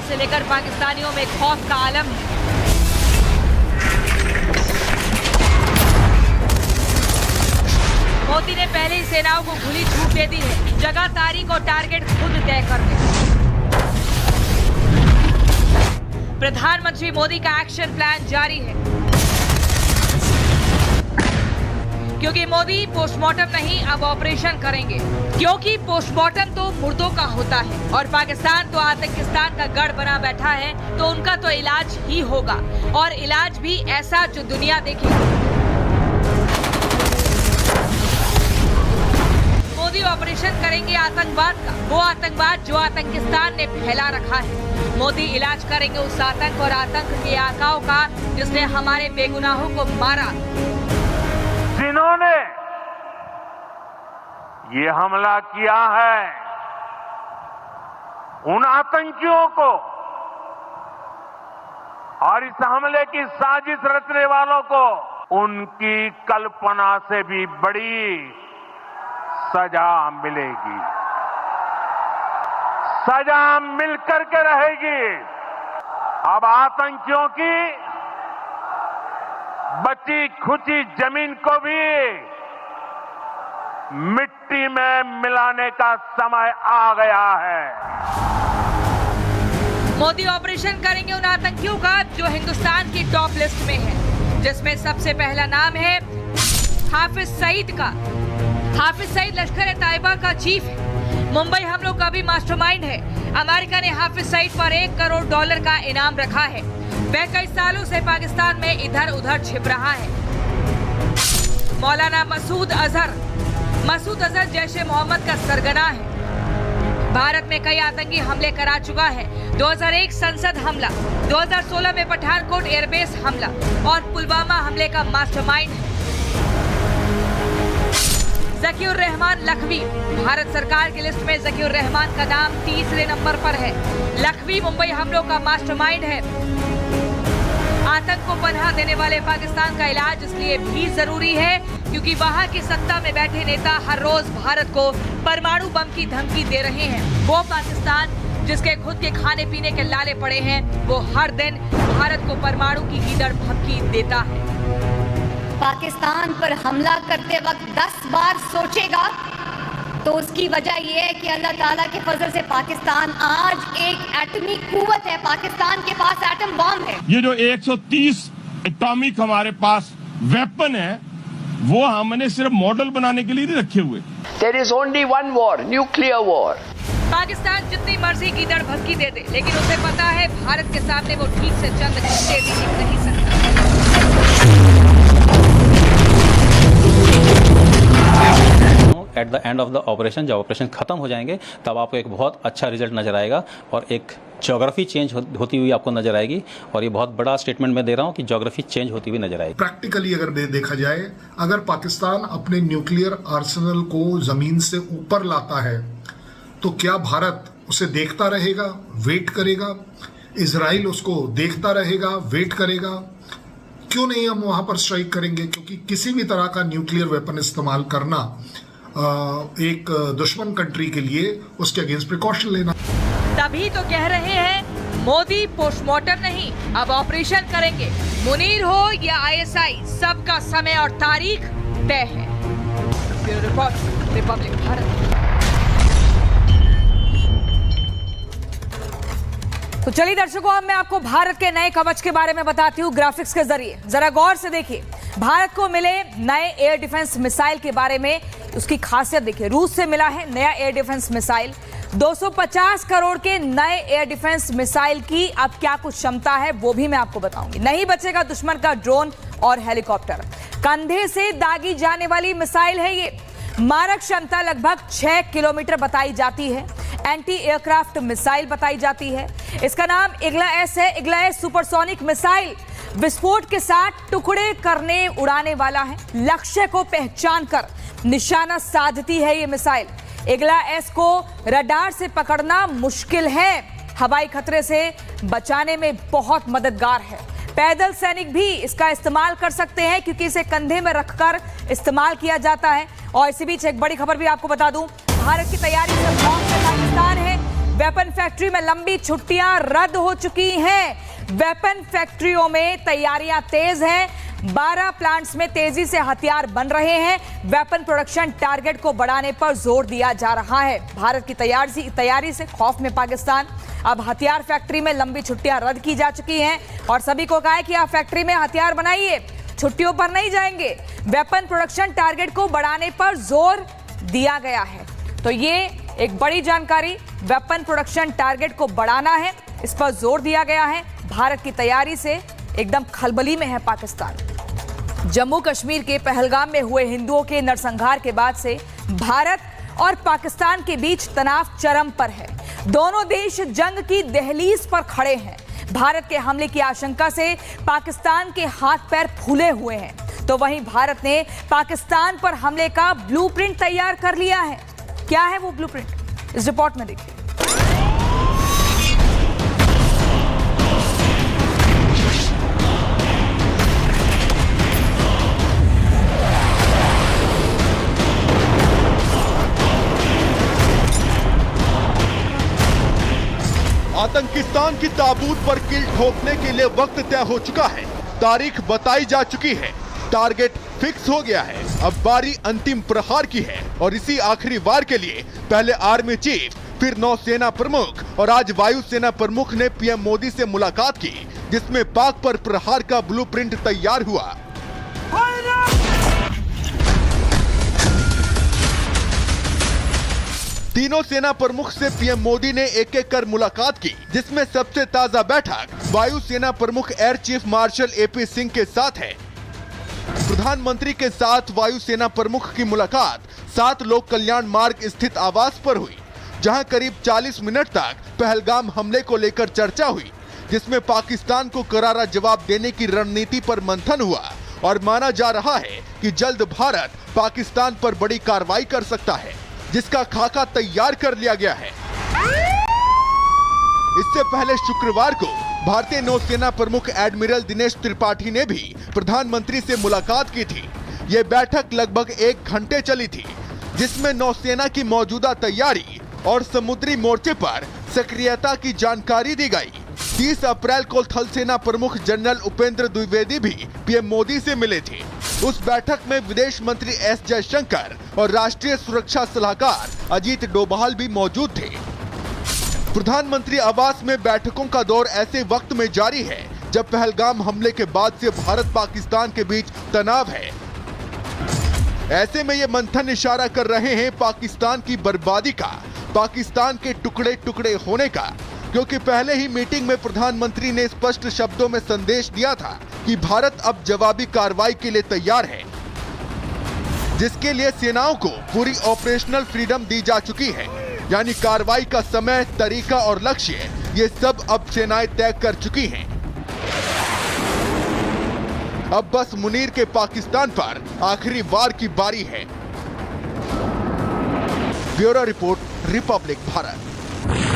से लेकर पाकिस्तानियों में खौफ का आलम है। मोदी ने पहले ही सेनाओं को खुली छूट दे दी है, जगह, तारीख और टारगेट खुद तय कर दे। प्रधानमंत्री मोदी का एक्शन प्लान जारी है, क्योंकि मोदी पोस्टमार्टम नहीं अब ऑपरेशन करेंगे, क्योंकि पोस्टमार्टम तो मुर्दों का होता है और पाकिस्तान तो आतंकिस्तान का गढ़ बना बैठा है, तो उनका तो इलाज ही होगा और इलाज भी ऐसा जो दुनिया देखेगी। मोदी ऑपरेशन करेंगे आतंकवाद का, वो आतंकवाद जो आतंकिस्तान ने फैला रखा है। मोदी इलाज करेंगे उस आतंक और आतंक के आकाओं का जिसने हमारे बेगुनाहों को मारा। जिन्होंने ये हमला किया है, उन आतंकियों को और इस हमले की साजिश रचने वालों को उनकी कल्पना से भी बड़ी सजा मिलेगी। सजा मिलकर के रहेगी। अब आतंकियों की बची खुची जमीन को भी मिट्टी में मिलाने का समय आ गया है। मोदी ऑपरेशन करेंगे उन आतंकियों का जो हिंदुस्तान की टॉप लिस्ट में है, जिसमें सबसे पहला नाम है हाफिज सईद का। हाफिज सईद लश्कर-ए-तैयबा का चीफ है, मुंबई हमलों का भी मास्टरमाइंड है। अमेरिका ने हाफिज सईद पर $1 करोड़ का इनाम रखा है। वह कई सालों से पाकिस्तान में इधर उधर छिप रहा है। मौलाना मसूद अजहर जैश ए मोहम्मद का सरगना है। भारत में कई आतंकी हमले करा चुका है। 2001 संसद हमला, 2016 में पठानकोट एयरबेस हमला और पुलवामा हमले का मास्टरमाइंड है। ज़कीउर रहमान लखवी, भारत सरकार की लिस्ट में ज़कीउर रहमान का नाम तीसरे नंबर पर है। लखवी मुंबई हमलों का मास्टरमाइंड है। आतंक को पनाह देने वाले पाकिस्तान का इलाज इसलिए भी जरूरी है क्योंकि वहां की सत्ता में बैठे नेता हर रोज भारत को परमाणु बम की धमकी दे रहे हैं। वो पाकिस्तान जिसके खुद के खाने पीने के लाले पड़े हैं, वो हर दिन भारत को परमाणु की गीदड़ धमकी देता है। पाकिस्तान पर हमला करते वक्त 10 बार सोचेगा तो उसकी वजह यह है कि अल्लाह ताला के फजल से पाकिस्तान आज एक एटमी कुव्वत है। पाकिस्तान के पास एटम बम है। ये जो 130 एटॉमिक हमारे पास वेपन है, वो हमने सिर्फ मॉडल बनाने के लिए नहीं रखे हुए। There is only one war, nuclear war. Pakistan जितनी मर्जी गीदड़ धमकी दे दे, लेकिन उसे पता है भारत के सामने वो ठीक से चंद घंटे भी टिक नहीं सकता। At the end of the operation, जब ऑपरेशन खत्म हो जाएंगे तब आपको एक बहुत अच्छा रिजल्ट नजर आएगा और एक ज्योग्राफी चेंज होती हुई आपको नजर आएगी। और ये बहुत बड़ा स्टेटमेंट मैं दे रहा हूँ कि ज्योग्राफी चेंज होती हुई नजर आएगी। प्रैक्टिकली अगर देखा जाए, अगर पाकिस्तान अपने न्यूक्लियर आर्सेनल को जमीन से ऊपर लाता है तो क्या भारत उसे देखता रहेगा, वेट करेगा? इजराइल उसको देखता रहेगा, वेट करेगा? क्यों नहीं हम वहां पर स्ट्राइक करेंगे? क्योंकि किसी भी तरह का न्यूक्लियर वेपन इस्तेमाल करना एक दुश्मन कंट्री के लिए उसके अगेंस्ट प्रिकॉशन लेना। तभी तो कह रहे हैं मोदी पोस्टमार्टम नहीं अब ऑपरेशन करेंगे। मुनीर हो या ISI, सबका समय और तारीख तय है। Bureau report, Republic Bharat. तो चलिए दर्शकों, अब मैं आपको भारत के नए कवच के बारे में बताती हूँ ग्राफिक्स के जरिए। जरा गौर से देखिए, भारत को मिले नए एयर डिफेंस मिसाइल के बारे में उसकी खासियत देखिए। रूस से मिला है नया एयर डिफेंस मिसाइल। 250 करोड़ के नए एयर डिफेंस मिसाइल की अब क्या कुछ क्षमता है वो भी मैं आपको बताऊंगी। नहीं बचेगा दुश्मन का ड्रोन और हेलीकॉप्टर। कंधे से दागी जाने वाली मिसाइल है ये। मारक क्षमता लगभग 6 किलोमीटर बताई जाती है। एंटी एयरक्राफ्ट मिसाइल बताई जाती है। इसका नाम इग्ला-एस है। इग्ला-एस सुपरसोनिक मिसाइल विस्फोट के साथ टुकड़े करने उड़ाने वाला है। लक्ष्य को पहचान कर निशाना साधती है ये मिसाइल। इग्ला-एस को रडार से पकड़ना मुश्किल है, हवाई खतरे से बचाने में बहुत मददगार है। पैदल सैनिक भी इसका इस्तेमाल कर सकते हैं क्योंकि इसे कंधे में रखकर इस्तेमाल किया जाता है। और इसी बीच एक बड़ी खबर भी आपको बता दूं, भारत की तैयारी से पाकिस्तान है। वेपन फैक्ट्री में लंबी छुट्टियां रद्द हो चुकी हैं। वेपन फैक्ट्रियों में तैयारियां तेज हैं। 12 प्लांट्स में तेजी से हथियार बन रहे हैं। वेपन प्रोडक्शन टारगेट को बढ़ाने पर जोर दिया जा रहा है। भारत की तैयारी से खौफ में पाकिस्तान। अब हथियार फैक्ट्री में लंबी छुट्टियां रद्द की जा चुकी हैं और सभी को कहा है कि आप फैक्ट्री में हथियार बनाइए, छुट्टियों पर नहीं जाएंगे। वेपन प्रोडक्शन टारगेट को बढ़ाने पर जोर दिया गया है। तो ये एक बड़ी जानकारी, वेपन प्रोडक्शन टारगेट को बढ़ाना है, इस पर जोर दिया गया है। भारत की तैयारी से एकदम खलबली में है पाकिस्तान। जम्मू कश्मीर के पहलगाम में हुए हिंदुओं के नरसंहार के बाद से भारत और पाकिस्तान के बीच तनाव चरम पर है। दोनों देश जंग की दहलीज पर खड़े हैं। भारत के हमले की आशंका से पाकिस्तान के हाथ पैर फूले हुए हैं, तो वहीं भारत ने पाकिस्तान पर हमले का ब्लूप्रिंट तैयार कर लिया है। क्या है वो ब्लूप्रिंट, इस रिपोर्ट में देखिए। आतंकिस्तान की ताबूत पर किल ठोकने के लिए वक्त तय हो चुका है। तारीख बताई जा चुकी है, टारगेट फिक्स हो गया है। अब बारी अंतिम प्रहार की है और इसी आखिरी वार के लिए पहले आर्मी चीफ, फिर नौसेना प्रमुख और आज वायुसेना प्रमुख ने पीएम मोदी से मुलाकात की, जिसमें पाक पर प्रहार का ब्लूप्रिंट तैयार हुआ। तीनों सेना प्रमुख से पीएम मोदी ने एक एक कर मुलाकात की, जिसमें सबसे ताजा बैठक वायुसेना प्रमुख air chief marshal AP Singh के साथ है। प्रधानमंत्री के साथ वायुसेना प्रमुख की मुलाकात 7 लोक कल्याण मार्ग स्थित आवास पर हुई, जहां करीब 40 मिनट तक पहलगाम हमले को लेकर चर्चा हुई, जिसमें पाकिस्तान को करारा जवाब देने की रणनीति पर मंथन हुआ और माना जा रहा है कि जल्द भारत पाकिस्तान पर बड़ी कार्रवाई कर सकता है, जिसका खाका तैयार कर लिया गया है। इससे पहले शुक्रवार को भारतीय नौसेना प्रमुख एडमिरल दिनेश त्रिपाठी ने भी प्रधानमंत्री से मुलाकात की थी। ये बैठक लगभग 1 घंटे चली थी, जिसमें नौसेना की मौजूदा तैयारी और समुद्री मोर्चे पर सक्रियता की जानकारी दी गई। 30 अप्रैल को थल सेना प्रमुख जनरल उपेंद्र द्विवेदी भी पीएम मोदी से मिले थे। उस बैठक में विदेश मंत्री एस जयशंकर और राष्ट्रीय सुरक्षा सलाहकार अजीत डोभाल भी मौजूद थे। प्रधानमंत्री आवास में बैठकों का दौर ऐसे वक्त में जारी है जब पहलगाम हमले के बाद से भारत पाकिस्तान के बीच तनाव है। ऐसे में ये मंथन इशारा कर रहे हैं पाकिस्तान की बर्बादी का, पाकिस्तान के टुकड़े टुकड़े होने का, क्योंकि पहले ही मीटिंग में प्रधानमंत्री ने स्पष्ट शब्दों में संदेश दिया था कि भारत अब जवाबी कार्रवाई के लिए तैयार है, जिसके लिए सेनाओं को पूरी ऑपरेशनल फ्रीडम दी जा चुकी है। यानी कार्रवाई का समय, तरीका और लक्ष्य ये सब अब सेनाएं तय कर चुकी हैं। अब बस मुनीर के पाकिस्तान पर आखिरी वार की बारी है। Bureau report, Republic Bharat.